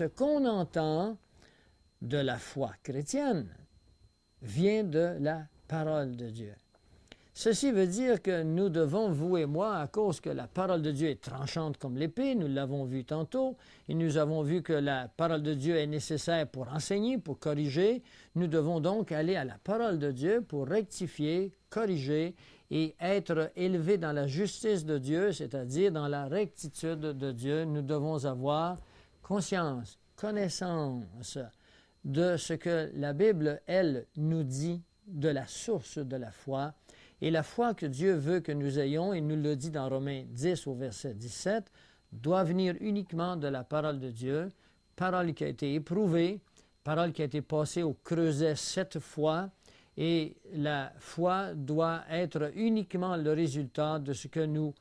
ce qu'on entend de la foi chrétienne vient de la parole de Dieu. Ceci veut dire que nous devons, vous et moi, à cause que la parole de Dieu est tranchante comme l'épée, nous l'avons vu tantôt, et nous avons vu que la parole de Dieu est nécessaire pour enseigner, pour corriger, nous devons donc aller à la parole de Dieu pour rectifier, corriger et être élevés dans la justice de Dieu, c'est-à-dire dans la rectitude de Dieu. Nous devons avoir conscience, connaissance de ce que la Bible, elle, nous dit de la source de la foi. Et la foi que Dieu veut que nous ayons, il nous le dit dans Romains 10 au verset 17, doit venir uniquement de la parole de Dieu, parole qui a été éprouvée, parole qui a été passée au creuset 7 fois, et la foi doit être uniquement le résultat de ce que nous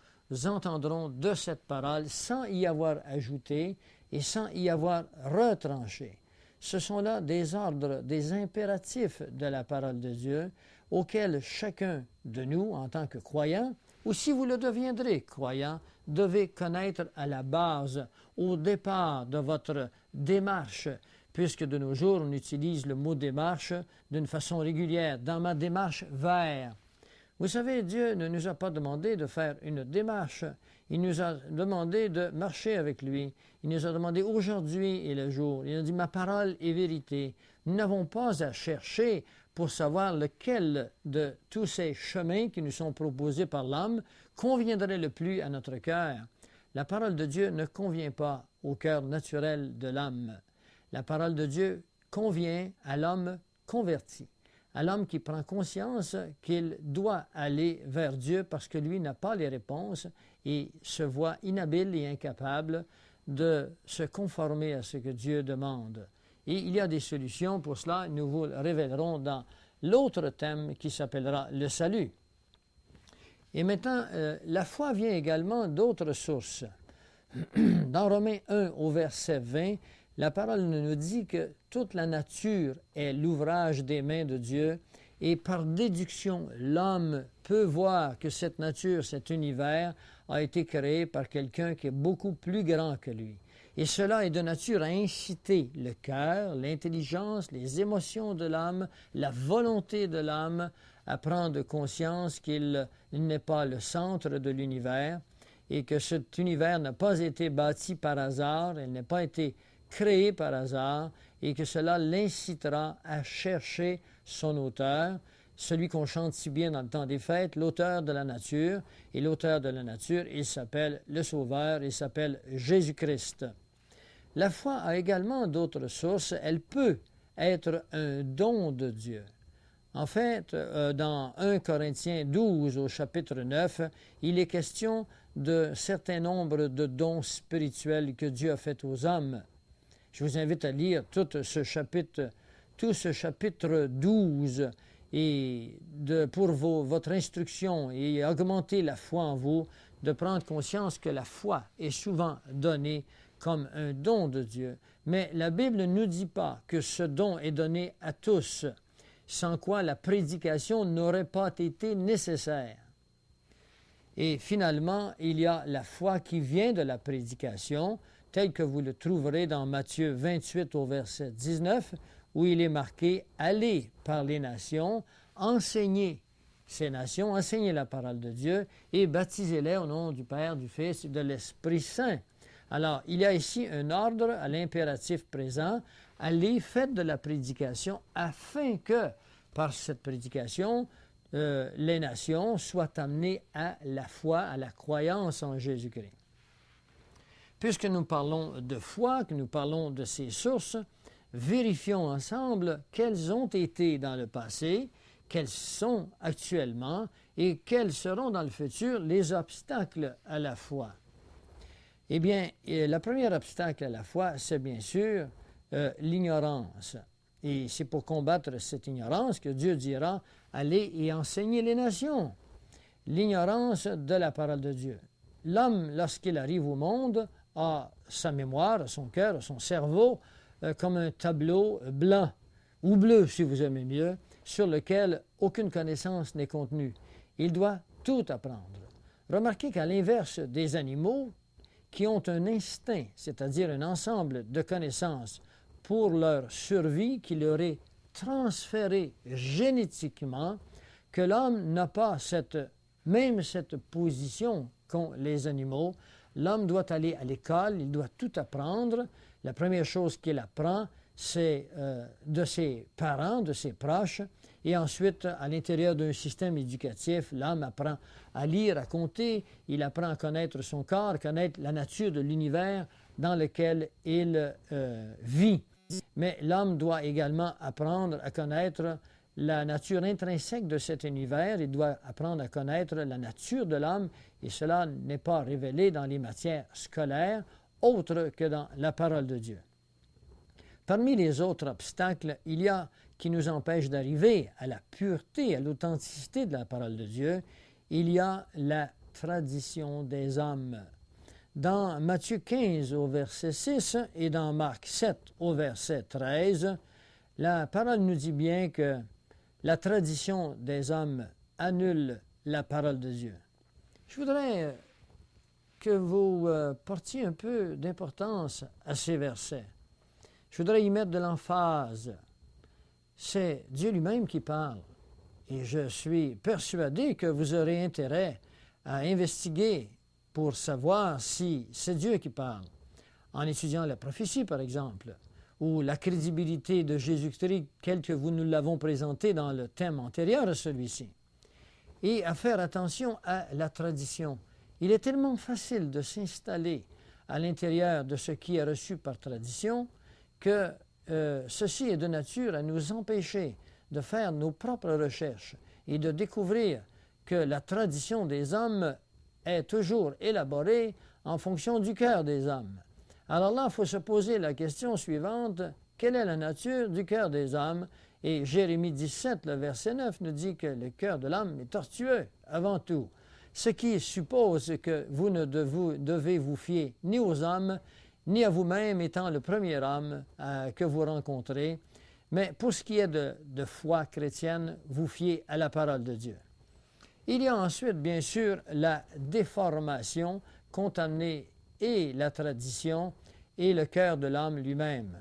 entendrons de cette parole sans y avoir ajouté et sans y avoir retranché. Ce sont là des ordres, des impératifs de la parole de Dieu auxquels chacun de nous, en tant que croyant, ou si vous le deviendrez croyant, devez connaître à la base, au départ de votre démarche, puisque de nos jours, on utilise le mot démarche d'une façon régulière, dans ma démarche vers. Vous savez, Dieu ne nous a pas demandé de faire une démarche. Il nous a demandé de marcher avec lui. Il nous a demandé aujourd'hui est le jour. Il a dit, ma parole est vérité. Nous n'avons pas à chercher pour savoir lequel de tous ces chemins qui nous sont proposés par l'homme conviendrait le plus à notre cœur. La parole de Dieu ne convient pas au cœur naturel de l'homme. La parole de Dieu convient à l'homme converti, à l'homme qui prend conscience qu'il doit aller vers Dieu parce que lui n'a pas les réponses et se voit inhabile et incapable de se conformer à ce que Dieu demande. Et il y a des solutions pour cela, nous vous le révélerons dans l'autre thème qui s'appellera le salut. Et maintenant, la foi vient également d'autres sources. Dans Romains 1 au verset 20, la parole nous dit que toute la nature est l'ouvrage des mains de Dieu et par déduction, l'homme peut voir que cette nature, cet univers, a été créé par quelqu'un qui est beaucoup plus grand que lui. Et cela est de nature à inciter le cœur, l'intelligence, les émotions de l'âme, la volonté de l'âme à prendre conscience qu'il n'est pas le centre de l'univers et que cet univers n'a pas été bâti par hasard, il n'a pas été créé par hasard et que cela l'incitera à chercher son auteur, celui qu'on chante si bien dans le temps des fêtes, l'auteur de la nature. Et l'auteur de la nature, il s'appelle le Sauveur, il s'appelle Jésus-Christ. La foi a également d'autres sources. Elle peut être un don de Dieu. En fait, dans 1 Corinthiens 12 au chapitre 9, il est question de certain nombre de dons spirituels que Dieu a fait aux hommes. Je vous invite à lire tout ce chapitre 12 et pour votre instruction et augmenter la foi en vous, de prendre conscience que la foi est souvent donnée comme un don de Dieu. Mais la Bible ne nous dit pas que ce don est donné à tous, sans quoi la prédication n'aurait pas été nécessaire. Et finalement, il y a la foi qui vient de la prédication, tel que vous le trouverez dans Matthieu 28 au verset 19, où il est marqué « Allez par les nations, enseignez ces nations, enseignez la parole de Dieu et baptisez-les au nom du Père, du Fils et de l'Esprit Saint. » Alors, il y a ici un ordre à l'impératif présent, « Allez, faites de la prédication afin que, par cette prédication, les nations soient amenées à la foi, à la croyance en Jésus-Christ. » Puisque nous parlons de foi, que nous parlons de ces sources, vérifions ensemble quelles ont été dans le passé, quelles sont actuellement et quels seront dans le futur les obstacles à la foi. Eh bien, le premier obstacle à la foi, c'est bien sûr l'ignorance. Et c'est pour combattre cette ignorance que Dieu dira « Allez et enseignez les nations ». L'ignorance de la parole de Dieu. L'homme, lorsqu'il arrive au monde, a sa mémoire, son cœur, son cerveau, comme un tableau blanc, ou bleu si vous aimez mieux, sur lequel aucune connaissance n'est contenue. Il doit tout apprendre. Remarquez qu'à l'inverse des animaux, qui ont un instinct, c'est-à-dire un ensemble de connaissances pour leur survie qui leur est transféré génétiquement, que l'homme n'a pas même cette position qu'ont les animaux. L'homme doit aller à l'école, il doit tout apprendre. La première chose qu'il apprend, c'est de ses parents, de ses proches. Et ensuite, à l'intérieur d'un système éducatif, l'homme apprend à lire, à compter, il apprend à connaître son corps, à connaître la nature de l'univers dans lequel il vit. Mais l'homme doit également apprendre à connaître la nature intrinsèque de cet univers, il doit apprendre à connaître la nature de l'homme, et cela n'est pas révélé dans les matières scolaires, autres que dans la parole de Dieu. Parmi les autres obstacles, il y a qui nous empêchent d'arriver à la pureté, à l'authenticité de la parole de Dieu, il y a la tradition des hommes. Dans Matthieu 15 au verset 6 et dans Marc 7 au verset 13, la parole nous dit bien que la tradition des hommes annule la parole de Dieu. Je voudrais que vous portiez un peu d'importance à ces versets. Je voudrais y mettre de l'emphase. C'est Dieu lui-même qui parle. Et je suis persuadé que vous aurez intérêt à investiguer pour savoir si c'est Dieu qui parle. En étudiant la prophétie, par exemple, ou la crédibilité de Jésus-Christ, tel que nous l'avons présenté dans le thème antérieur à celui-ci. Et à faire attention à la tradition. Il est tellement facile de s'installer à l'intérieur de ce qui est reçu par tradition que ceci est de nature à nous empêcher de faire nos propres recherches et de découvrir que la tradition des hommes est toujours élaborée en fonction du cœur des hommes. Alors là, il faut se poser la question suivante, quelle est la nature du cœur des hommes? Et Jérémie 17, le verset 9, nous dit que le cœur de l'homme est tortueux avant tout, ce qui suppose que vous ne devez vous fier ni aux hommes, ni à vous-même étant le premier homme que vous rencontrez, mais pour ce qui est de foi chrétienne, vous fiez à la parole de Dieu. Il y a ensuite, bien sûr, la déformation contaminée et la tradition et le cœur de l'homme lui-même.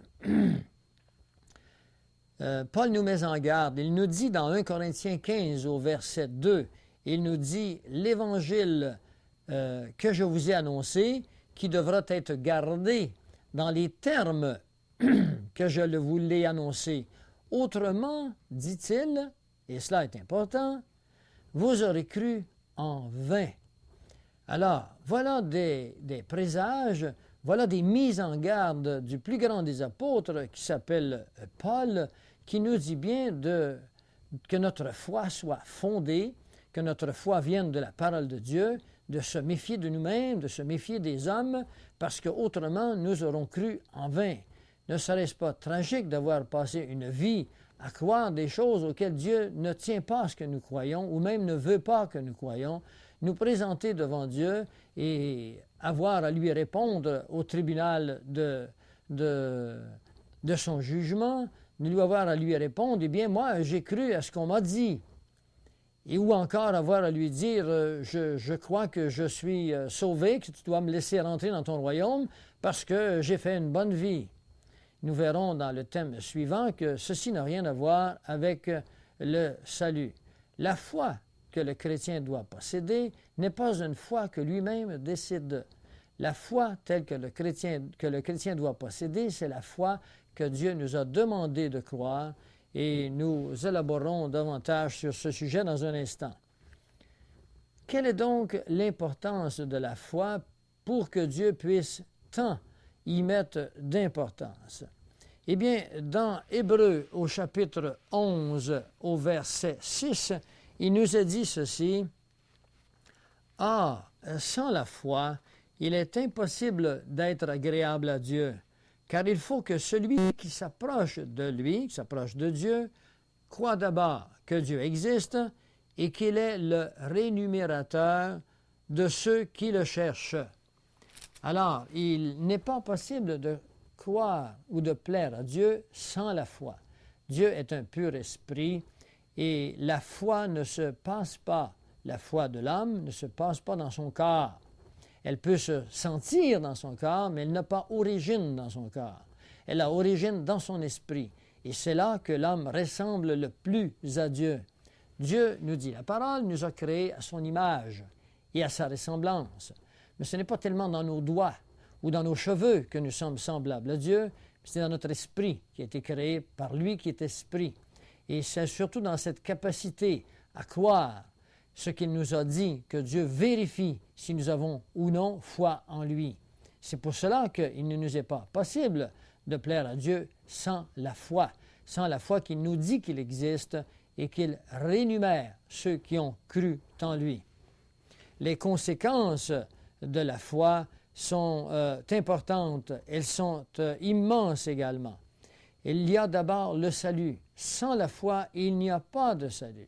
Paul nous met en garde. Il nous dit dans 1 Corinthiens 15 au verset 2, il nous dit « L'Évangile que je vous ai annoncé, qui devra être gardé dans les termes que je vous l'ai annoncé. Autrement, dit-il, et cela est important, vous aurez cru en vain. » Alors, voilà des présages, voilà des mises en garde du plus grand des apôtres qui s'appelle Paul, qui nous dit bien que notre foi soit fondée, que notre foi vienne de la parole de Dieu, de se méfier de nous-mêmes, de se méfier des hommes, parce qu'autrement nous aurons cru en vain. Ne serait-ce pas tragique d'avoir passé une vie à croire des choses auxquelles Dieu ne tient pas à ce que nous croyons, ou même ne veut pas que nous croyons, nous présenter devant Dieu et avoir à lui répondre au tribunal de son jugement, nous lui avoir à lui répondre, eh bien, moi, j'ai cru à ce qu'on m'a dit. Et ou encore avoir à lui dire, je crois que je suis sauvé, que tu dois me laisser rentrer dans ton royaume parce que j'ai fait une bonne vie. Nous verrons dans le thème suivant que ceci n'a rien à voir avec le salut. La foi que le chrétien doit posséder n'est pas une foi que lui-même décide. La foi telle que le chrétien doit posséder, c'est la foi que Dieu nous a demandé de croire, et nous élaborerons davantage sur ce sujet dans un instant. Quelle est donc l'importance de la foi pour que Dieu puisse tant y mettre d'importance? Eh bien, dans Hébreux, au chapitre 11, au verset 6, il nous est dit ceci, « Ah, sans la foi, il est impossible d'être agréable à Dieu, car il faut que celui qui s'approche de lui, qui s'approche de Dieu, croit d'abord que Dieu existe et qu'il est le rémunérateur de ceux qui le cherchent. » Alors, il n'est pas possible de croire ou de plaire à Dieu sans la foi. Dieu est un pur esprit et la foi ne se passe pas, la foi de l'homme ne se passe pas dans son corps. Elle peut se sentir dans son corps, mais elle n'a pas origine dans son corps. Elle a origine dans son esprit. Et c'est là que l'homme ressemble le plus à Dieu. Dieu, nous dit la parole, nous a créés à son image et à sa ressemblance. Mais ce n'est pas tellement dans nos doigts ou dans nos cheveux que nous sommes semblables à Dieu, c'est dans notre esprit qui a été créé par lui qui est esprit. Et c'est surtout dans cette capacité à croire ce qu'il nous a dit, que Dieu vérifie si nous avons ou non foi en lui. C'est pour cela qu'il ne nous est pas possible de plaire à Dieu sans la foi qu'il nous dit qu'il existe et qu'il rémunère ceux qui ont cru en lui. Les conséquences de la foi sont importantes, elles sont immenses également. Il y a d'abord le salut. Sans la foi, il n'y a pas de salut.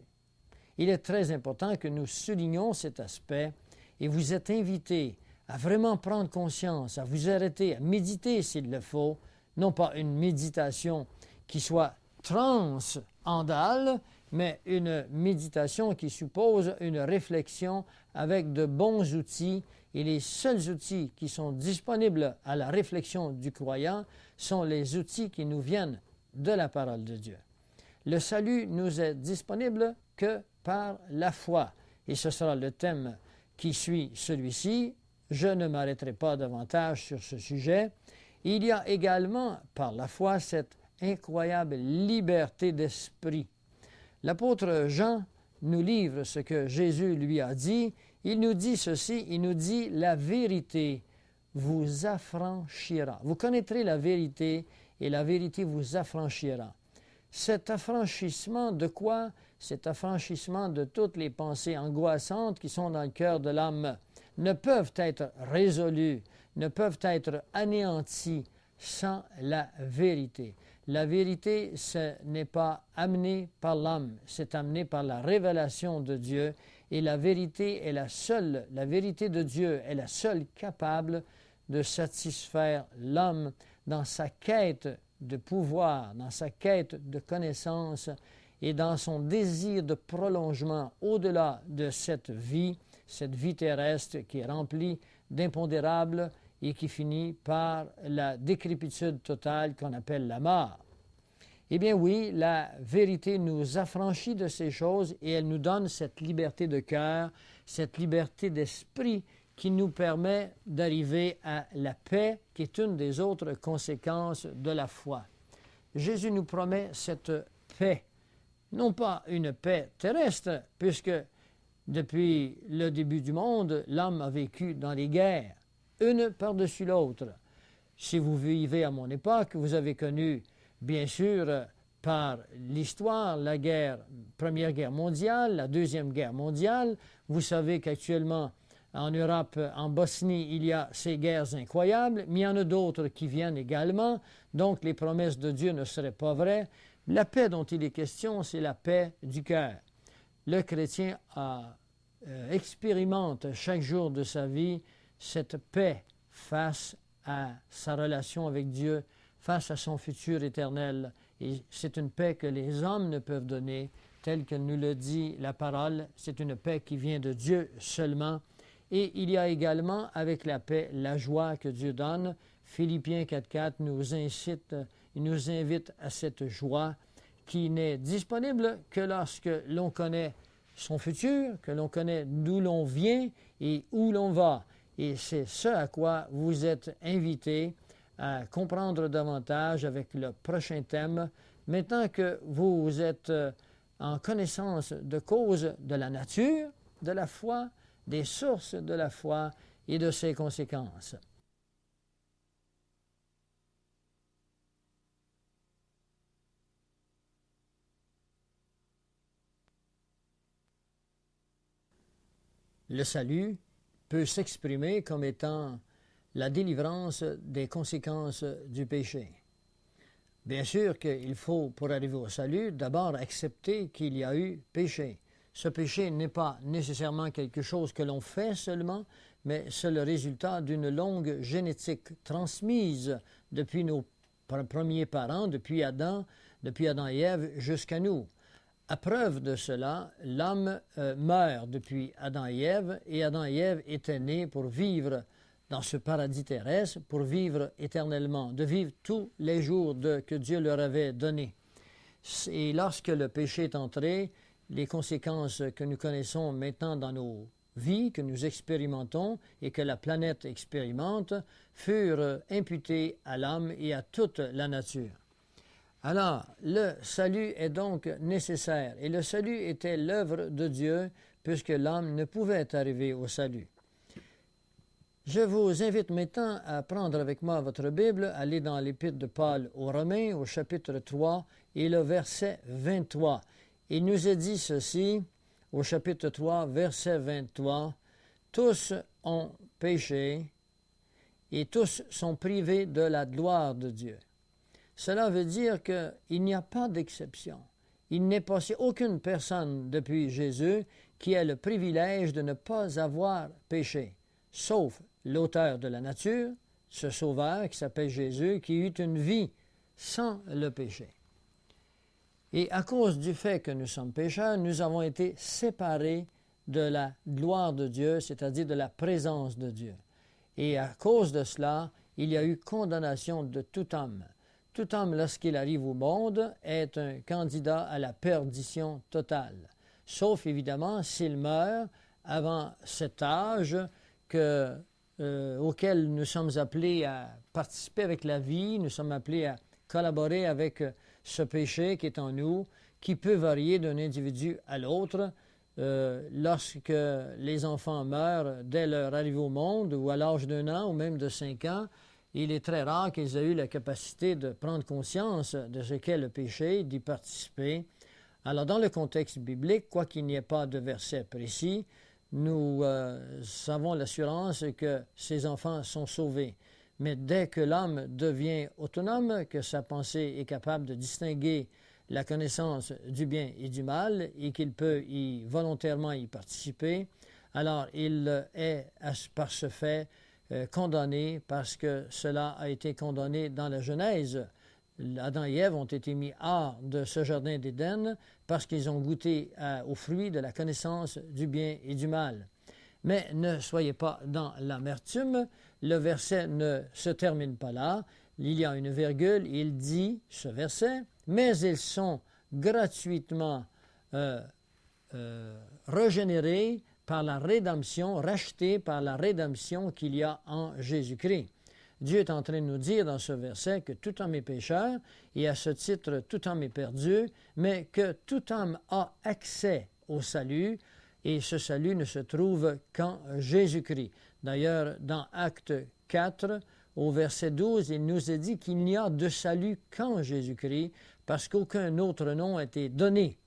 Il est très important que nous soulignions cet aspect et vous êtes invités à vraiment prendre conscience, à vous arrêter, à méditer s'il le faut, non pas une méditation qui soit transcendale, mais une méditation qui suppose une réflexion avec de bons outils. Et les seuls outils qui sont disponibles à la réflexion du croyant sont les outils qui nous viennent de la parole de Dieu. Le salut nous est disponible que par la foi. Et ce sera le thème qui suit celui-ci. Je ne m'arrêterai pas davantage sur ce sujet. Il y a également, par la foi, cette incroyable liberté d'esprit. L'apôtre Jean nous livre ce que Jésus lui a dit. Il nous dit ceci, il nous dit « La vérité vous affranchira ». Vous connaîtrez la vérité et la vérité vous affranchira. Cet affranchissement de quoi? Cet affranchissement de toutes les pensées angoissantes qui sont dans le cœur de l'homme ne peuvent être résolues, ne peuvent être anéanties sans la vérité. La vérité, ce n'est pas amené par l'homme, c'est amené par la révélation de Dieu. Et la vérité est la vérité de Dieu est la seule capable de satisfaire l'homme dans sa quête de pouvoir, dans sa quête de connaissance et dans son désir de prolongement au-delà de cette vie terrestre qui est remplie d'impondérables et qui finit par la décrépitude totale qu'on appelle la mort. Eh bien oui, la vérité nous affranchit de ces choses et elle nous donne cette liberté de cœur, cette liberté d'esprit qui nous permet d'arriver à la paix, qui est une des autres conséquences de la foi. Jésus nous promet cette paix, non pas une paix terrestre, puisque depuis le début du monde, l'homme a vécu dans les guerres, une par-dessus l'autre. Si vous vivez à mon époque, vous avez connu bien sûr, par l'histoire, la Première Guerre mondiale, la Deuxième Guerre mondiale. Vous savez qu'actuellement, en Europe, en Bosnie, il y a ces guerres incroyables, mais il y en a d'autres qui viennent également. Donc, les promesses de Dieu ne seraient pas vraies. La paix dont il est question, c'est la paix du cœur. Le chrétien expérimente chaque jour de sa vie cette paix face à sa relation avec Dieu, face à son futur éternel. Et c'est une paix que les hommes ne peuvent donner, telle que nous le dit la parole. C'est une paix qui vient de Dieu seulement. Et il y a également avec la paix la joie que Dieu donne. Philippiens 4.4 nous invite à cette joie qui n'est disponible que lorsque l'on connaît son futur, que l'on connaît d'où l'on vient et où l'on va. Et c'est ce à quoi vous êtes invités à comprendre davantage avec le prochain thème. Maintenant que vous êtes en connaissance de cause de la nature, de la foi, des sources de la foi et de ses conséquences. Le salut peut s'exprimer comme étant la délivrance des conséquences du péché. Bien sûr qu'il faut, pour arriver au salut, d'abord accepter qu'il y a eu péché. Ce péché n'est pas nécessairement quelque chose que l'on fait seulement, mais c'est le résultat d'une longue génétique transmise depuis nos premiers parents, depuis Adam et Ève, jusqu'à nous. À preuve de cela, l'homme meurt depuis Adam et Adam et Ève étaient nés pour vivre dans ce paradis terrestre, pour vivre éternellement, de vivre tous les jours que Dieu leur avait donnés. Et lorsque le péché est entré, les conséquences que nous connaissons maintenant dans nos vies, que nous expérimentons et que la planète expérimente, furent imputées à l'homme et à toute la nature. Alors, le salut est donc nécessaire, et le salut était l'œuvre de Dieu, puisque l'homme ne pouvait arriver au salut. Je vous invite maintenant à prendre avec moi votre Bible, aller dans l'Épître de Paul aux Romains, au chapitre 3, et le verset 23. Il nous est dit ceci, au chapitre 3, verset 23, « Tous ont péché, et tous sont privés de la gloire de Dieu. » Cela veut dire qu'il n'y a pas d'exception. Il n'est passé aucune personne depuis Jésus qui ait le privilège de ne pas avoir péché, sauf l'auteur de la nature, ce sauveur qui s'appelle Jésus, qui eut une vie sans le péché. Et à cause du fait que nous sommes pécheurs, nous avons été séparés de la gloire de Dieu, c'est-à-dire de la présence de Dieu. Et à cause de cela, il y a eu condamnation de tout homme. Tout homme, lorsqu'il arrive au monde, est un candidat à la perdition totale. Sauf, évidemment, s'il meurt avant cet âge auquel nous sommes appelés à participer avec la vie, nous sommes appelés à collaborer avec ce péché qui est en nous, qui peut varier d'un individu à l'autre. Lorsque les enfants meurent dès leur arrivée au monde, ou à l'âge d'1 an, ou même de 5 ans, il est très rare qu'ils aient eu la capacité de prendre conscience de ce qu'est le péché, d'y participer. Alors, dans le contexte biblique, quoiqu'il n'y ait pas de verset précis, nous avons l'assurance que ces enfants sont sauvés. Mais dès que l'homme devient autonome, que sa pensée est capable de distinguer la connaissance du bien et du mal, et qu'il peut volontairement y participer, alors il est, par ce fait, condamné parce que cela a été condamné dans la Genèse. Adam et Ève ont été mis hors de ce jardin d'Éden parce qu'ils ont goûté aux fruits de la connaissance du bien et du mal. Mais ne soyez pas dans l'amertume, le verset ne se termine pas là, il y a une virgule, il dit, ce verset, « Mais ils sont gratuitement régénérés par la rédemption, rachetés par la rédemption qu'il y a en Jésus-Christ. » Dieu est en train de nous dire dans ce verset que tout homme est pécheur, et à ce titre, tout homme est perdu, mais que tout homme a accès au salut, et ce salut ne se trouve qu'en Jésus-Christ. D'ailleurs, dans Acte 4, au verset 12, il nous est dit qu'il n'y a de salut qu'en Jésus-Christ, parce qu'aucun autre nom a été donné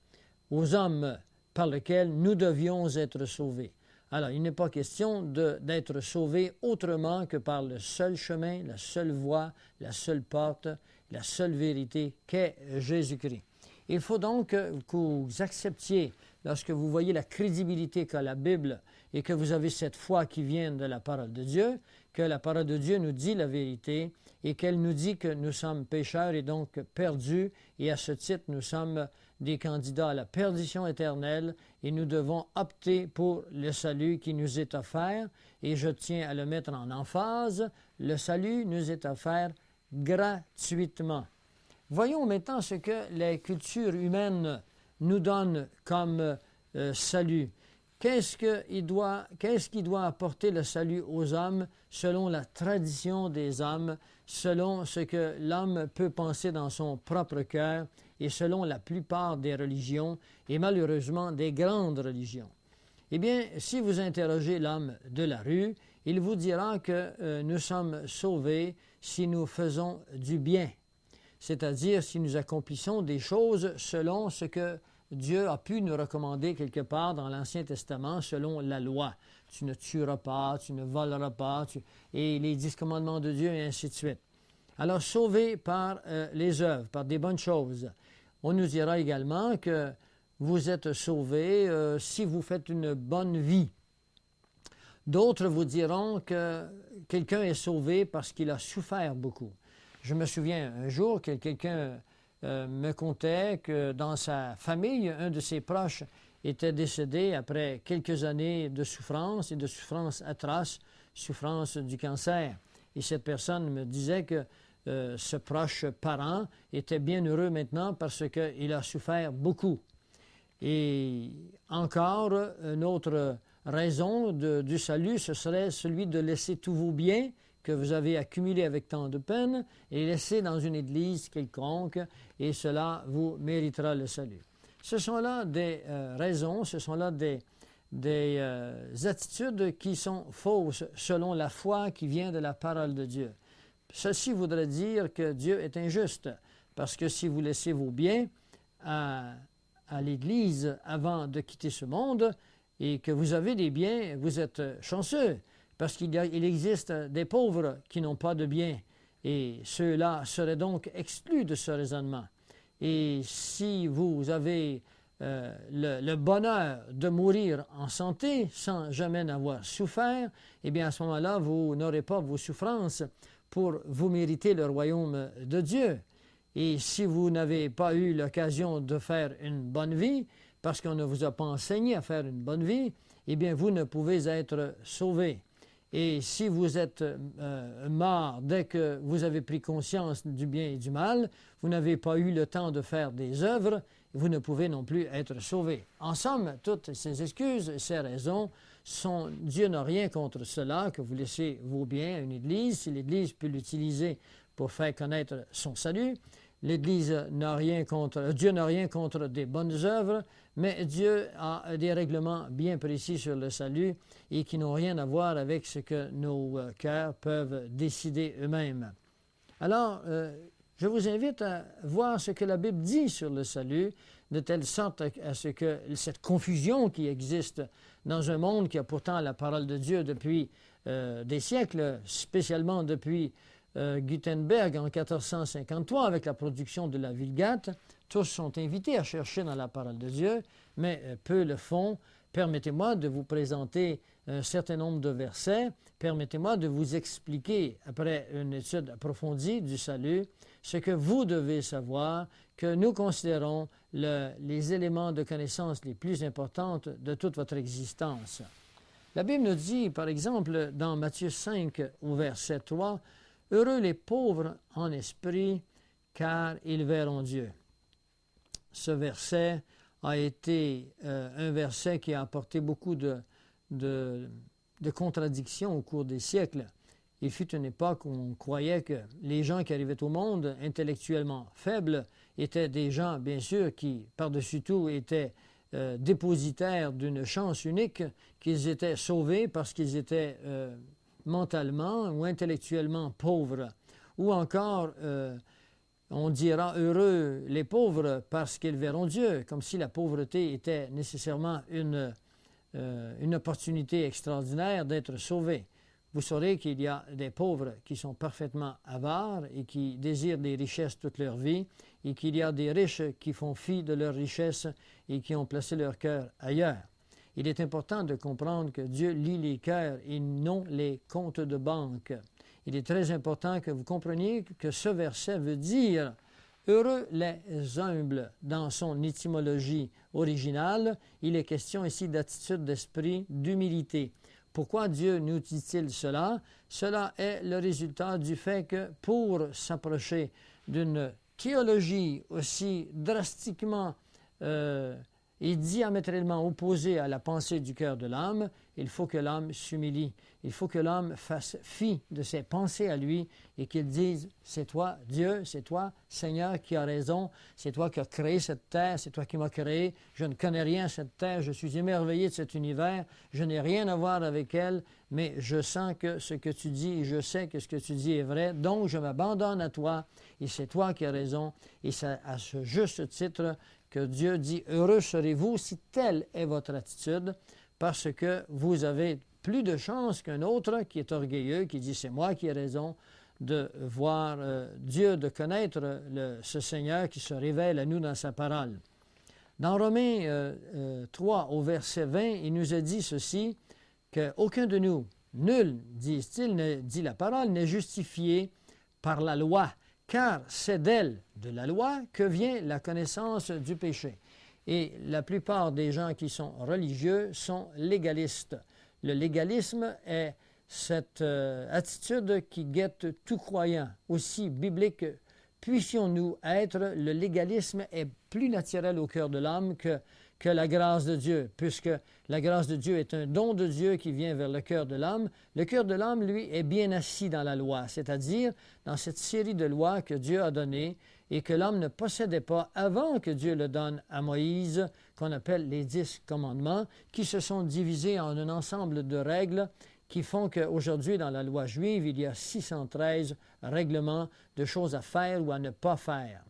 aux hommes par lequel nous devions être sauvés. Alors, il n'est pas question d'être sauvés autrement que par le seul chemin, la seule voie, la seule porte, la seule vérité qu'est Jésus-Christ. Il faut donc que vous acceptiez, lorsque vous voyez la crédibilité qu'a la Bible et que vous avez cette foi qui vient de la parole de Dieu, que la parole de Dieu nous dit la vérité et qu'elle nous dit que nous sommes pécheurs et donc perdus, et à ce titre, nous sommes des candidats à la perdition éternelle et nous devons opter pour le salut qui nous est offert. Et je tiens à le mettre en emphase, le salut nous est offert gratuitement. Voyons maintenant ce que les cultures humaines nous donnent comme salut. Qu'est-ce qui doit apporter le salut aux hommes selon la tradition des hommes, selon ce que l'homme peut penser dans son propre cœur et selon la plupart des religions et malheureusement des grandes religions? Eh bien, si vous interrogez l'homme de la rue, il vous dira que nous sommes sauvés si nous faisons du bien, c'est-à-dire si nous accomplissons des choses selon ce que Dieu a pu nous recommander quelque part dans l'Ancien Testament selon la loi. Tu ne tueras pas, tu ne voleras pas, et les 10 commandements de Dieu, et ainsi de suite. Alors, sauvés par les œuvres, par des bonnes choses. On nous dira également que vous êtes sauvés si vous faites une bonne vie. D'autres vous diront que quelqu'un est sauvé parce qu'il a souffert beaucoup. Je me souviens un jour que quelqu'un me contait que dans sa famille, un de ses proches était décédé après quelques années de souffrance et de souffrance atroce, souffrance du cancer. Et cette personne me disait que ce proche parent était bien heureux maintenant parce qu'il a souffert beaucoup. Et encore, une autre raison du salut, ce serait celui de laisser tous vos biens que vous avez accumulés avec tant de peine et laisser dans une église quelconque, et cela vous méritera le salut. Ce sont là des raisons, ce sont là des attitudes qui sont fausses selon la foi qui vient de la parole de Dieu. Ceci voudrait dire que Dieu est injuste, parce que si vous laissez vos biens à l'Église avant de quitter ce monde et que vous avez des biens, vous êtes chanceux, parce qu'il existe des pauvres qui n'ont pas de biens, et ceux-là seraient donc exclus de ce raisonnement. Et si vous avez le bonheur de mourir en santé sans jamais n'avoir souffert, eh bien à ce moment-là, vous n'aurez pas vos souffrances pour vous mériter le royaume de Dieu. Et si vous n'avez pas eu l'occasion de faire une bonne vie, parce qu'on ne vous a pas enseigné à faire une bonne vie, eh bien vous ne pouvez être sauvé. Et si vous êtes mort dès que vous avez pris conscience du bien et du mal, vous n'avez pas eu le temps de faire des œuvres, vous ne pouvez non plus être sauvé. En somme, toutes ces excuses, ces raisons, Dieu n'a rien contre cela, que vous laissez vos biens à une Église, si l'Église peut l'utiliser pour faire connaître son salut. L'Église n'a rien contre, Dieu n'a rien contre des bonnes œuvres, mais Dieu a des règlements bien précis sur le salut et qui n'ont rien à voir avec ce que nos cœurs peuvent décider eux-mêmes. Alors, je vous invite à voir ce que la Bible dit sur le salut, de telle sorte à ce que cette confusion qui existe dans un monde qui a pourtant la parole de Dieu depuis des siècles, spécialement depuis Gutenberg en 1453 avec la production de la Vulgate, tous sont invités à chercher dans la parole de Dieu, mais peu le font. Permettez-moi de vous présenter un certain nombre de versets. Permettez-moi de vous expliquer, après une étude approfondie du salut, ce que vous devez savoir, que nous considérons les éléments de connaissance les plus importants de toute votre existence. La Bible nous dit, par exemple, dans Matthieu 5, au verset 3, « Heureux les pauvres en esprit, car ils verront Dieu. » Ce verset a été un verset qui a apporté beaucoup de contradictions au cours des siècles. Il fut une époque où on croyait que les gens qui arrivaient au monde intellectuellement faibles étaient des gens, bien sûr, qui, par-dessus tout, étaient dépositaires d'une chance unique, qu'ils étaient sauvés parce qu'ils étaient mentalement ou intellectuellement pauvres. Ou encore, on dira heureux les pauvres parce qu'ils verront Dieu, comme si la pauvreté était nécessairement une opportunité extraordinaire d'être sauvé. Vous saurez qu'il y a des pauvres qui sont parfaitement avares et qui désirent des richesses toute leur vie, et qu'il y a des riches qui font fi de leurs richesses et qui ont placé leur cœur ailleurs. Il est important de comprendre que Dieu lit les cœurs et non les comptes de banque. Il est très important que vous compreniez que ce verset veut dire « Heureux les humbles » dans son étymologie originale. Il est question ici d'attitude d'esprit, d'humilité. Pourquoi Dieu nous dit-il cela? Cela est le résultat du fait que pour s'approcher d'une théologie aussi drastiquement et diamétralement opposée à la pensée du cœur de l'homme, il faut que l'homme s'humilie. Il faut que l'homme fasse fi de ses pensées à lui et qu'il dise « C'est toi, Dieu, c'est toi, Seigneur, qui as raison, c'est toi qui as créé cette terre, c'est toi qui m'as créé, je ne connais rien à cette terre, je suis émerveillé de cet univers, je n'ai rien à voir avec elle, mais je sens que ce que tu dis, je sais que ce que tu dis est vrai, donc je m'abandonne à toi et c'est toi qui as raison. » Et c'est à ce juste titre que Dieu dit « Heureux serez-vous si telle est votre attitude, parce que vous avez plus de chance qu'un autre qui est orgueilleux, qui dit « c'est moi qui ai raison », de voir Dieu, de connaître ce Seigneur qui se révèle à nous dans sa parole. Dans Romains 3, au verset 20, il nous a dit ceci, qu'aucun de nous, nul, dit la parole, n'est justifié par la loi, car c'est d'elle, de la loi que vient la connaissance du péché. Et la plupart des gens qui sont religieux sont légalistes. Le légalisme est cette attitude qui guette tout croyant, aussi biblique puissions-nous être. Le légalisme est plus naturel au cœur de l'homme que la grâce de Dieu, puisque la grâce de Dieu est un don de Dieu qui vient vers le cœur de l'homme. Le cœur de l'homme, lui, est bien assis dans la loi, c'est-à-dire dans cette série de lois que Dieu a données et que l'homme ne possédait pas avant que Dieu le donne à Moïse, qu'on appelle les 10 commandements, qui se sont divisés en un ensemble de règles qui font qu'aujourd'hui, dans la loi juive, il y a 613 règlements de choses à faire ou à ne pas faire.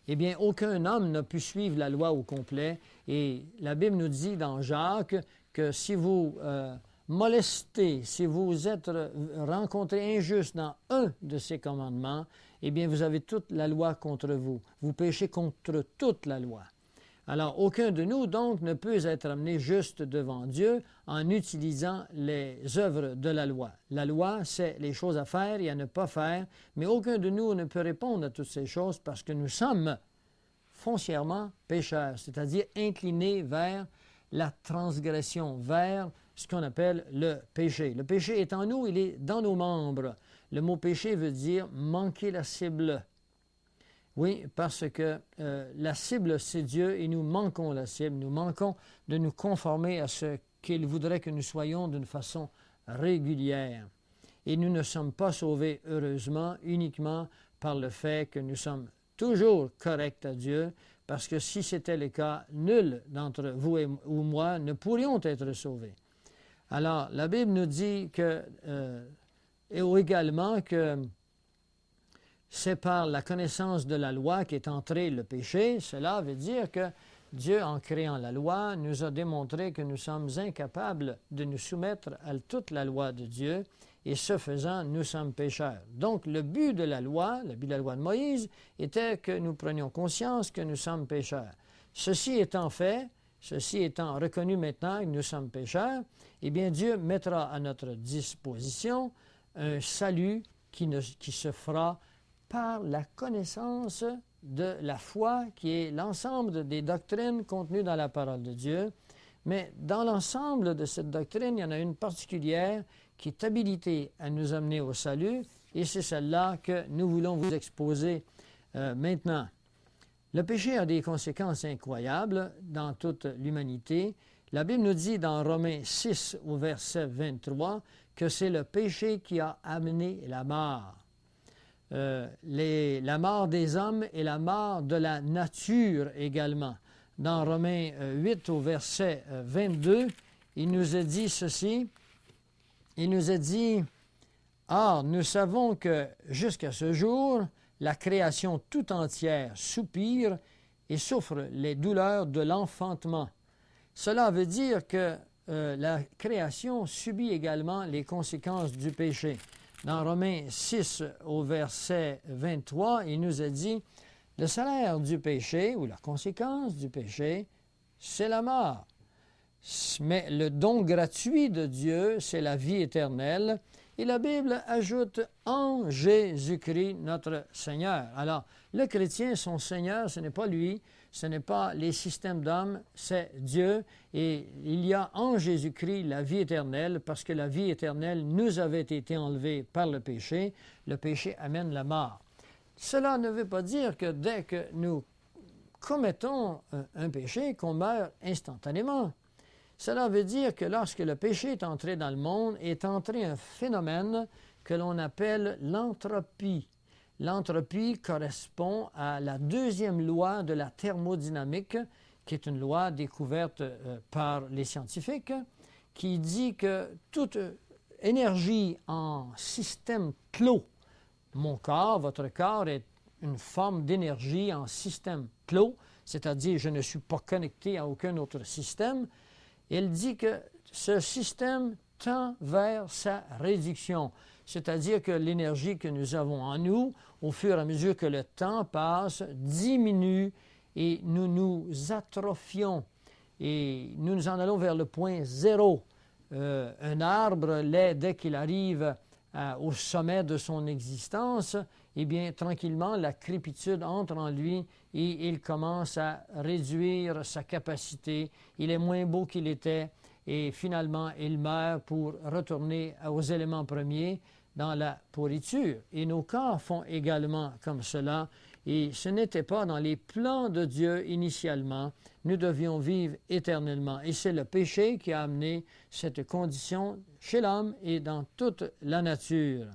Eh bien, aucun homme n'a pu suivre la loi au complet. Et la Bible nous dit dans Jacques que si vous molestez, si vous êtes rencontré injuste dans un de ces commandements, eh bien, vous avez toute la loi contre vous. Vous péchez contre toute la loi. Alors, aucun de nous, donc, ne peut être amené juste devant Dieu en utilisant les œuvres de la loi. La loi, c'est les choses à faire et à ne pas faire, mais aucun de nous ne peut répondre à toutes ces choses parce que nous sommes foncièrement pécheurs, c'est-à-dire inclinés vers la transgression, vers ce qu'on appelle le péché. Le péché est en nous, il est dans nos membres. Le mot péché veut dire manquer la cible. Oui, parce que la cible, c'est Dieu et nous manquons la cible. Nous manquons de nous conformer à ce qu'il voudrait que nous soyons d'une façon régulière. Et nous ne sommes pas sauvés, heureusement, uniquement par le fait que nous sommes toujours corrects à Dieu, parce que si c'était le cas, nul d'entre vous ou moi ne pourrions être sauvés. Alors, la Bible nous dit que, et également que c'est par la connaissance de la loi qu'est entré le péché. Cela veut dire que Dieu, en créant la loi, nous a démontré que nous sommes incapables de nous soumettre à toute la loi de Dieu, et ce faisant, nous sommes pécheurs. Donc, le but de la loi de Moïse, était que nous prenions conscience que nous sommes pécheurs. Ceci étant fait, ceci étant reconnu maintenant que nous sommes pécheurs, eh bien, Dieu mettra à notre disposition un salut qui se fera par la connaissance de la foi, qui est l'ensemble des doctrines contenues dans la parole de Dieu. Mais dans l'ensemble de cette doctrine, il y en a une particulière qui est habilitée à nous amener au salut, et c'est celle-là que nous voulons vous exposer maintenant. Le péché a des conséquences incroyables dans toute l'humanité. La Bible nous dit dans Romains 6 au verset 23 que c'est le péché qui a amené la mort. La mort des hommes et la mort de la nature également. Dans Romains 8 au verset 22, il nous est dit ceci, il nous est dit « Or, nous savons que jusqu'à ce jour, la création tout entière soupire et souffre les douleurs de l'enfantement. » Cela veut dire que la création subit également les conséquences du péché. Dans Romains 6 au verset 23, il nous est dit « Le salaire du péché, ou la conséquence du péché, c'est la mort. Mais le don gratuit de Dieu, c'est la vie éternelle. » Et la Bible ajoute « en Jésus-Christ, notre Seigneur ». Alors, le chrétien, son Seigneur, ce n'est pas lui, ce n'est pas les systèmes d'hommes, c'est Dieu. Et il y a en Jésus-Christ la vie éternelle, parce que la vie éternelle nous avait été enlevée par le péché. Le péché amène la mort. Cela ne veut pas dire que dès que nous commettons un péché, qu'on meurt instantanément. Cela veut dire que lorsque le péché est entré dans le monde, est entré un phénomène que l'on appelle l'entropie. L'entropie correspond à la deuxième loi de la thermodynamique, qui est une loi découverte par les scientifiques, qui dit que toute énergie en système clos, mon corps, votre corps est une forme d'énergie en système clos, c'est-à-dire je ne suis pas connecté à aucun autre système. Elle dit que ce système tend vers sa réduction, c'est-à-dire que l'énergie que nous avons en nous, au fur et à mesure que le temps passe, diminue et nous nous atrophions et nous en allons vers le point zéro. Un arbre, dès qu'il arrive au sommet de son existence, eh bien, tranquillement, la crépitude entre en lui et il commence à réduire sa capacité. Il est moins beau qu'il était et finalement, il meurt pour retourner aux éléments premiers dans la pourriture. Et nos corps font également comme cela. Et ce n'était pas dans les plans de Dieu initialement. Nous devions vivre éternellement. Et c'est le péché qui a amené cette condition chez l'homme et dans toute la nature.